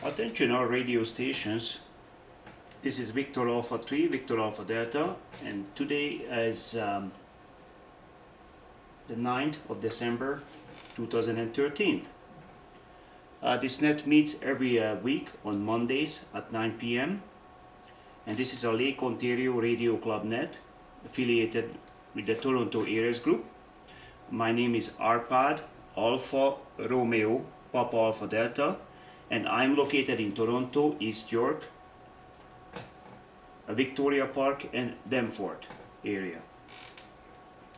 Attention all radio stations. This is Victor Alpha 3, Victor Alpha Delta, and today is the 9th of December 2013. This net meets every week on Mondays at 9 p.m. and this is a Lake Ontario Radio Club net affiliated with the Toronto Areas Group. My name is Arpad Alpha Romeo Papa Alpha Delta, and I'm located in Toronto, East York, Victoria Park and Danforth area.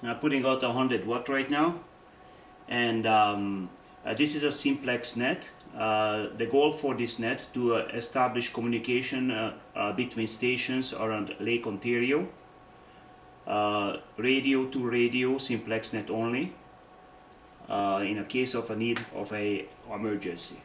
I'm putting out 100 watt right now, and this is a Simlex net. The goal for this net to establish communication between stations around Lake Ontario, radio to radio Simplex net only, in a case of a need of a emergency.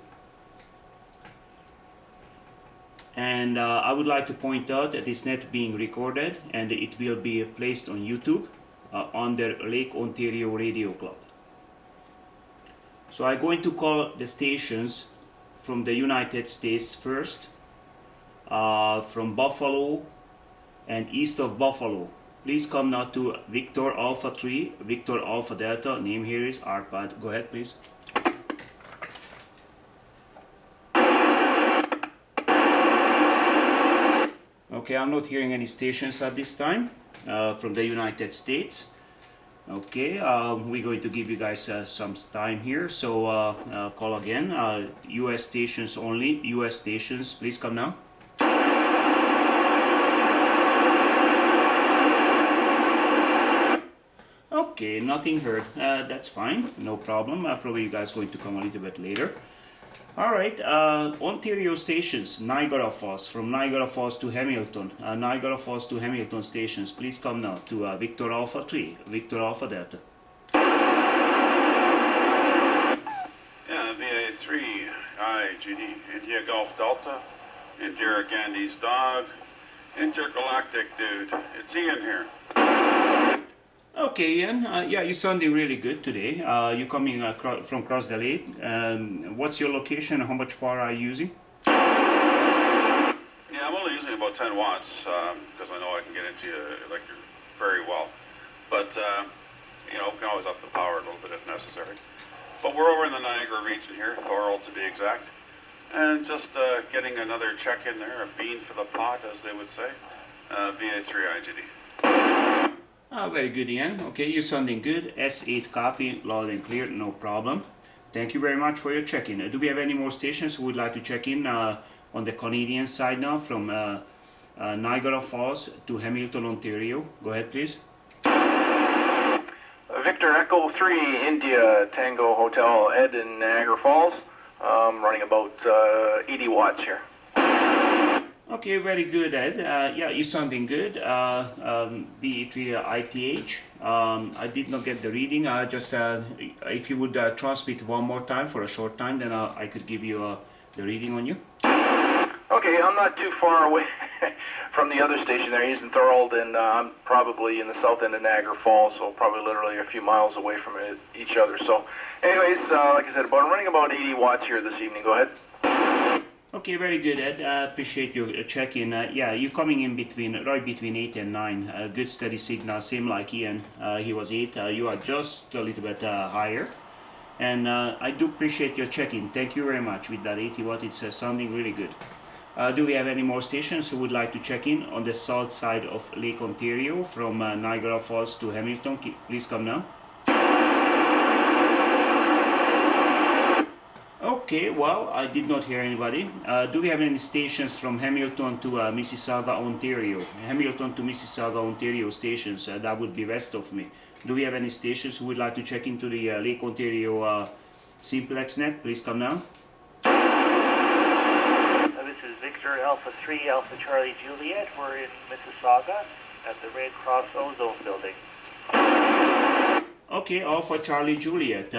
And I would like to point out that this net being recorded and it will be placed on YouTube under Lake Ontario Radio Club. So I'm going to call the stations from the United States first, from Buffalo and east of Buffalo. Please come now to Victor Alpha 3, Victor Alpha Delta. Name here is Arpad. Go ahead, please. Okay, I'm not hearing any stations at this time from the United States. Okay, we're going to give you guys some time here, so call again. US stations only, US stations, please come now. Okay, nothing heard. That's fine, no problem. Probably you guys going to come a little bit later. Alright, Ontario stations, Niagara Falls, from Niagara Falls to Hamilton, Niagara Falls to Hamilton stations, please come now to Victor Alpha 3, Victor Alpha Delta. Yeah, VA3, IGD, India Golf Delta, Indira Gandhi's dog, Intergalactic dude, it's Ian here. Okay, Ian. Yeah, you're sounding really good today. You're coming from across the lake. What's your location and how much power are you using? Yeah, I'm only using about 10 watts because I know I can get into electric very well. But, you know, we can always up the power a little bit if necessary. But we're over in the Niagara region here, Thorold to be exact. And just getting another check in there, a bean for the pot, as they would say. VA3 IGD. Very good, Ian. Okay, you're sounding good. S8 copy, loud and clear, no problem. Thank you very much for your check-in. Do we have any more stations who would like to check in on the Canadian side now from Niagara Falls to Hamilton, Ontario? Go ahead, please. Victor Echo 3, India Tango Hotel, Ed in Niagara Falls. Running about 80 watts here. Okay, very good, Ed. Yeah, you're sounding good. BE3 ITH. I did not get the reading. Just if you would transmit one more time for a short time, then I could give you the reading on you. Okay, I'm not too far away from the other station there. He's in Thorold, and I'm probably in the south end of Niagara Falls, so probably literally a few miles away from each other. So, anyways, like I said, running about 80 watts here this evening. Go ahead. Okay, very good, Ed. Appreciate your check-in. Yeah, you're coming in right between 8 and 9. Good steady signal, same like Ian. He was 8. You are just a little bit higher. And I do appreciate your check-in. Thank you very much with that 80 watt. It's sounding really good. Do we have any more stations who would like to check in on the south side of Lake Ontario from Niagara Falls to Hamilton? Please come now. Okay, well, I did not hear anybody. Do we have any stations from Hamilton to Mississauga, Ontario? Hamilton to Mississauga, Ontario stations, that would be west of me. Do we have any stations who would like to check into the Lake Ontario Simplex net? Please come now. This is Victor Alpha 3, Alpha Charlie Juliet. We're in Mississauga at the Red Cross Ozone Building. Okay, Alpha Charlie Juliet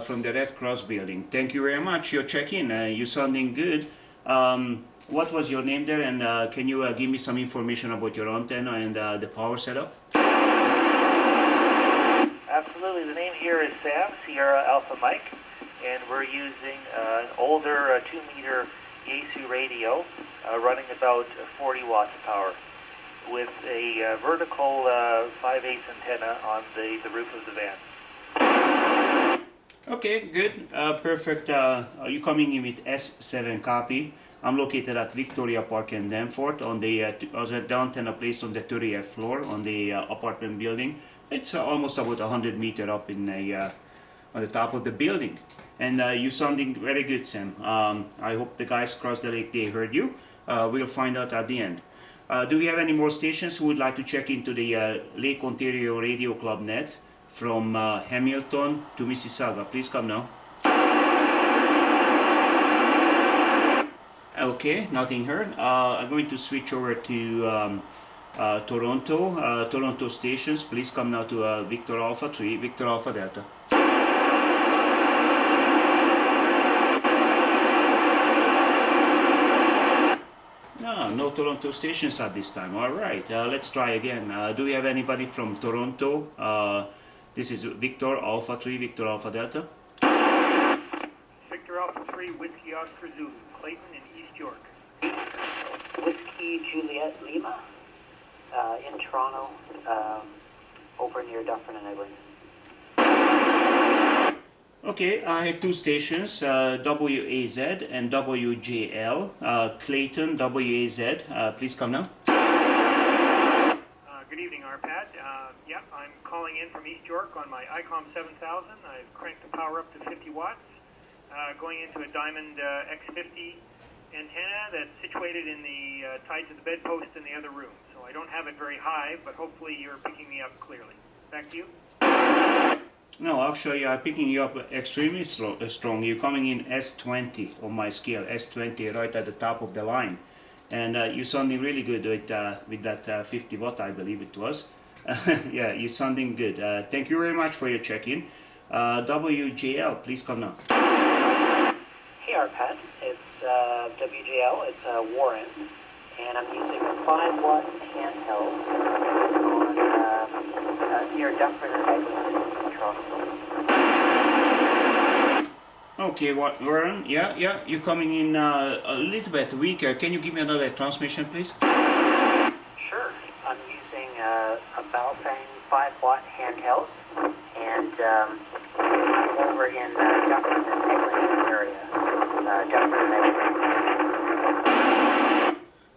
from the Red Cross building. Thank you very much. Your check-in. You're sounding good. What was your name there, and can you give me some information about your antenna and the power setup? Absolutely. The name here is Sam, Sierra Alpha Mike, and we're using an older 2-meter Yaesu radio running about 40 watts of power with a vertical 5/8 antenna on the roof of the van. Okay, good, perfect. You coming in with S7 copy. I'm located at Victoria Park in Danforth on the antenna placed on the 30th floor on the apartment building. It's almost about 100 meter up in on the top of the building. And you sounding very good, Sam. I hope the guys across the lake, they heard you. We'll find out at the end. Do we have any more stations who would like to check into the Lake Ontario Radio Club net from Hamilton to Mississauga? Please come now. Okay, nothing heard. I'm going to switch over to Toronto. Toronto stations, please come now to Victor Alpha 3, Victor Alpha Delta. No Toronto stations at this time. All right, let's try again. Do we have anybody from Toronto? This is Victor Alpha 3, Victor Alpha Delta. Victor Alpha 3, Whiskey Oscar Zulu, Clayton in East York. Whiskey Juliet Lima in Toronto, over near Dufferin and Eglinton. Okay, I have two stations, WAZ and WJL. Clayton, WAZ, please come now. Good evening, RPAD. Yeah, I'm calling in from East York on my ICOM 7000. I've cranked the power up to 50 watts, going into a Diamond X50 antenna that's situated in the tied to the bedpost in the other room. So I don't have it very high, but hopefully you're picking me up clearly. Back to you. No, actually, I'm picking you up extremely strong. You're coming in S20 on my scale, S20 right at the top of the line. And you're sounding really good with that 50 watt, I believe it was. Yeah, you're sounding good. Thank you very much for your check-in. WJL, please come now. Hey RPAD, it's WJL, it's Warren, and I'm using a 5-watt handheld on near Dufferin and Eglinton in Toronto. Okay, Warren, yeah, you're coming in a little bit weaker. Can you give me another transmission, please? Sure, I'm using a Baofeng 5-watt handheld, and I'm over in Dufferin and Eglinton area. Dufferin and Eglinton.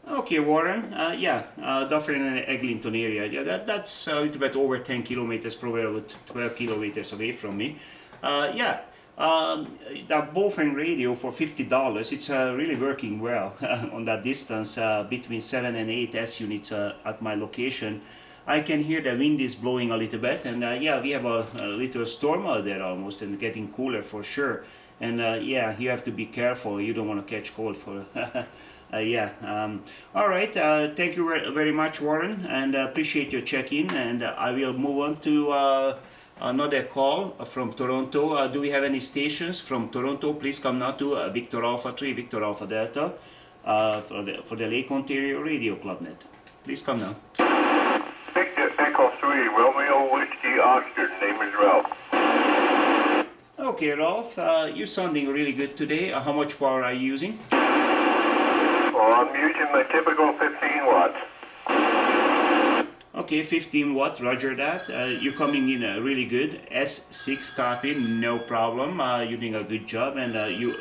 Okay, Warren, Dufferin and Eglinton area. Yeah, that's a little bit over 10 kilometers, probably about 12 kilometers away from me. That Baofeng radio for $50, it's really working well on that distance between 7 and 8 S units at my location. I can hear the wind is blowing a little bit, and we have a little storm out there almost, and getting cooler for sure. And you have to be careful. You don't want to catch cold for. All right. Thank you very much, Warren, and appreciate your check-in. And I will move on to another call from Toronto. Do we have any stations from Toronto? Please come now to Victor Alpha 3, Victor Alpha Delta, for the Lake Ontario Radio Club net. Please come now. Victor Echo 3, Romeo Whiskey Oscar, name is Ralph. Okay, Ralph, you're sounding really good today. How much power are you using? Well, I'm using my typical 15 watts. Okay, 15 watt, roger that. You're coming in really good. S6 copy, no problem. You're doing a good job, and you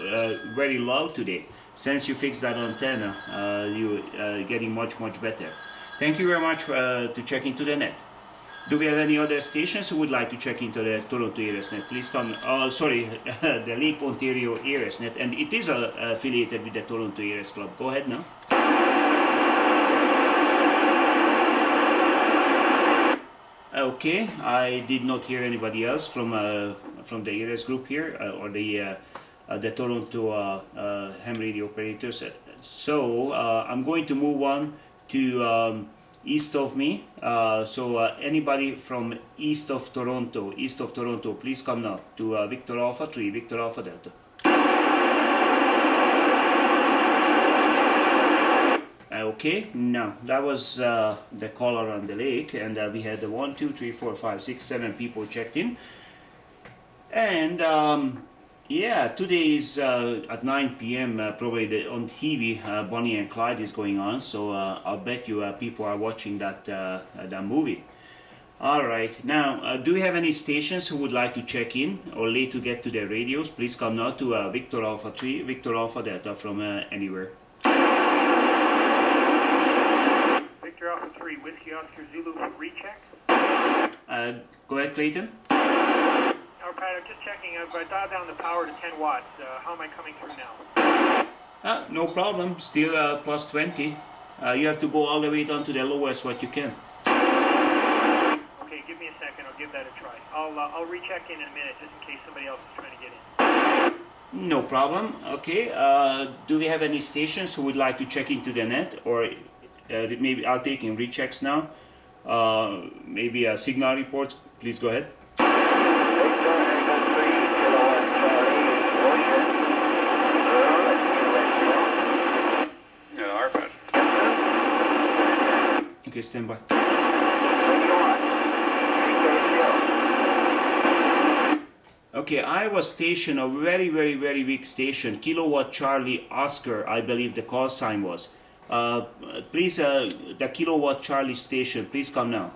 very loud today. Since you fixed that antenna, you're getting much better. Thank you very much to check into the net. Do we have any other stations who would like to check into the Toronto Ares net? Please come. The Lake Ontario Ares net, and it is affiliated with the Toronto Ares Club. Go ahead now. Okay, I did not hear anybody else from the Ares group here or the Toronto ham radio operators. So I'm going to move on to east of me. Anybody from east of Toronto, please come now to Victor Alpha 3, Victor Alpha Delta. Okay, now that was the caller on the lake, and we had 1, 2, 3, 4, 5, 6, 7 people checked in, and Yeah, today is at 9 p.m. Probably on TV. Bonnie and Clyde is going on, so I'll bet you people are watching that movie. All right. Now, do we have any stations who would like to check in or late to get to their radios? Please come now to Victor Alpha 3, Victor Alpha Delta from anywhere. Victor Alpha 3, Whiskey Oscar Zulu for recheck. Go ahead, Clayton. Pat, I'm just checking. I've dialed down the power to 10 watts. How am I coming through now? No problem. Still plus 20. You have to go all the way down to the lowest what you can. Okay, give me a second. I'll give that a try. I'll recheck in a minute just in case somebody else is trying to get in. No problem. Okay. Do we have any stations who would like to check into the net, or maybe I'll take in rechecks now? Maybe signal reports. Please go ahead. Yeah, RPAD. Okay, stand by. Okay, I was stationed a very, very, very big station, Kilowatt Charlie Oscar, I believe the call sign was. Please, the Kilowatt Charlie station, please come now.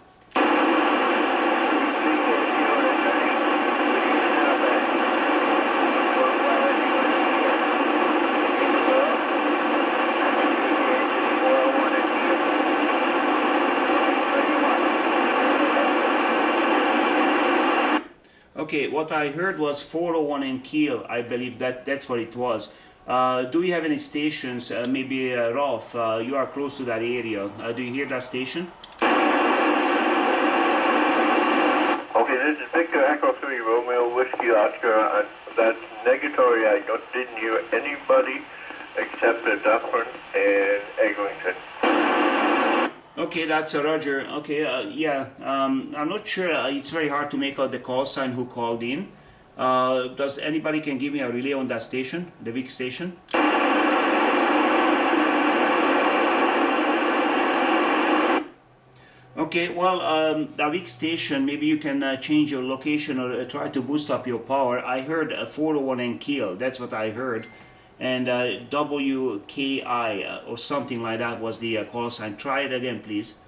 Okay, what I heard was 401 in Kiel. I believe that's what it was. Do you have any stations? Maybe Rolf, you are close to that area. Do you hear that station? Okay, this is Victor Echo 3, Romeo Whiskey Oscar. That's negatory. I didn't hear anybody except the Dufferin and Eglinton. Okay, that's a Roger. Okay, yeah, I'm not sure. It's very hard to make out the call sign who called in. Does anybody can give me a relay on that station, the Vic station? Okay, well, the Vic station, maybe you can change your location or try to boost up your power. I heard 401 and Kiel, that's what I heard. And WKI or something like that was the call sign. Try it again, please.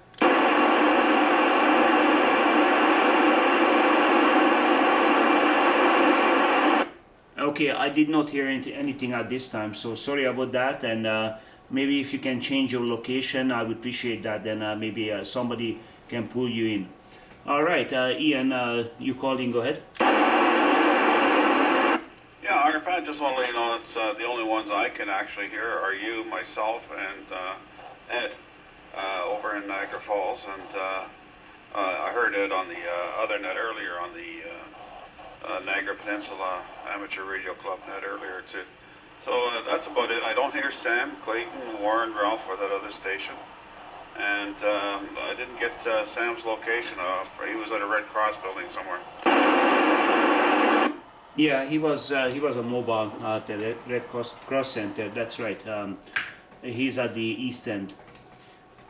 Okay, I did not hear anything at this time, so sorry about that. And maybe if you can change your location, I would appreciate that. Then maybe somebody can pull you in. All right, Ian, you called in. Go ahead. Yeah, RPAD, just want to let you know it's the only ones I can actually hear are you, myself, and Ed over in Niagara Falls. And I heard Ed on the other net earlier on the Niagara Peninsula Amateur Radio Club net earlier too. So that's about it. I don't hear Sam, Clayton, Warren, Ralph, or that other station. And I didn't get Sam's location. He was at a Red Cross building somewhere. Yeah, he was a mobile at the Red Cross Center. That's right. He's at the East End.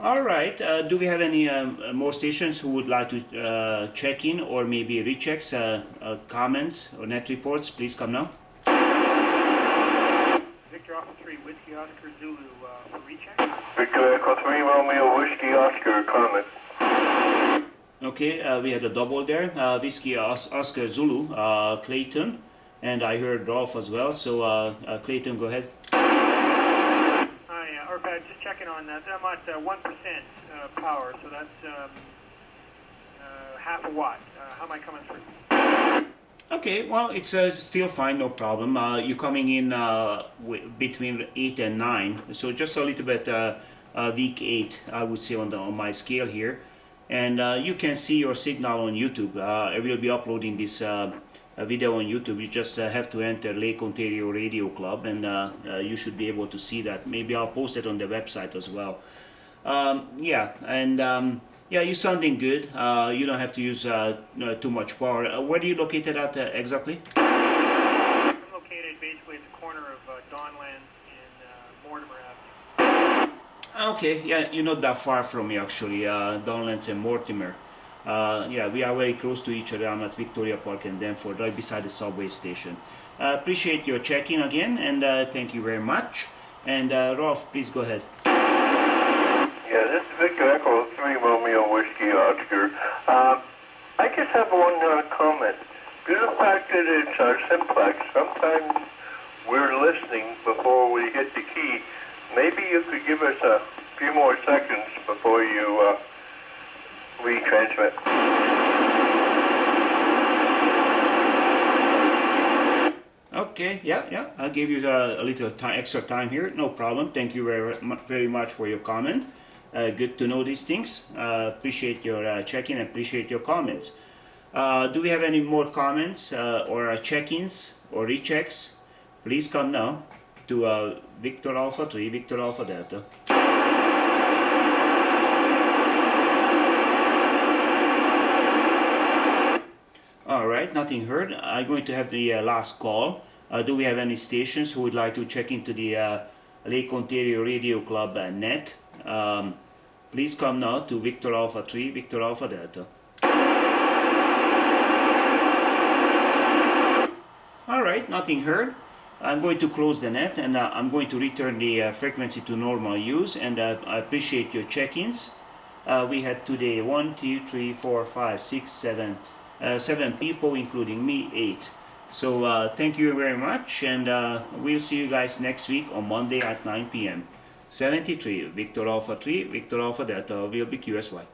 All right. Do we have any more stations who would like to check in or maybe rechecks, comments, or net reports? Please come now. Victor Alpha 3, Whiskey Oscar Zulu for recheck. Victor Echo 3, Romeo Whiskey Oscar, comment. Okay, we had a double there. Whiskey Oscar Zulu, Clayton, and I heard Rolf as well. So Clayton, go ahead. Hi, Arpad, just checking on that. I'm at 1% power, so that's half a watt. How am I coming through? Okay, well, it's still fine, no problem. You're coming in between 8 and 9, so just a little bit weak 8, I would say, on my scale here. And you can see your signal on YouTube. I will be uploading this video on YouTube. You just have to enter Lake Ontario Radio Club, and you should be able to see that. Maybe I'll post it on the website as well. Yeah, and yeah, you're sounding good. You don't have to use too much power. Where are you located at exactly? I'm located basically at the corner of Donlands and Mortimer Avenue. Okay, yeah, you're not that far from me actually, Donlands and Mortimer. Yeah, we are very close to each other. I'm at Victoria Park and Danforth, right beside the subway station. Appreciate your check-in again, and thank you very much. And Rolf, please go ahead. Yeah, this is Victor Echo 3 Romeo Whiskey Oscar. I just have one comment. Due to the fact that it's Simplex, sometimes we're listening before we hit the key. Maybe you could give us a few more seconds before you retransmit. Okay, yeah, I'll give you a little extra time here, no problem. Thank you very much for your comment. Good to know these things. Appreciate your check-in, appreciate your comments. Do we have any more comments or check-ins or rechecks? Please come now to Victor Alpha 3, Victor Alpha Delta. Alright, nothing heard. I'm going to have the last call. Do we have any stations who would like to check into the Lake Ontario Radio Club net? Please come now to Victor Alpha 3, Victor Alpha Delta. Alright, nothing heard. I'm going to close the net and I'm going to return the frequency to normal use, and I appreciate your check-ins. We had today 1, 2, 3, 4, 5, 6, 7, 7 people, including me, 8. So thank you very much, and we'll see you guys next week on Monday at 9 p.m. 73, Victor Alpha 3, Victor Alpha Delta, will be QSY.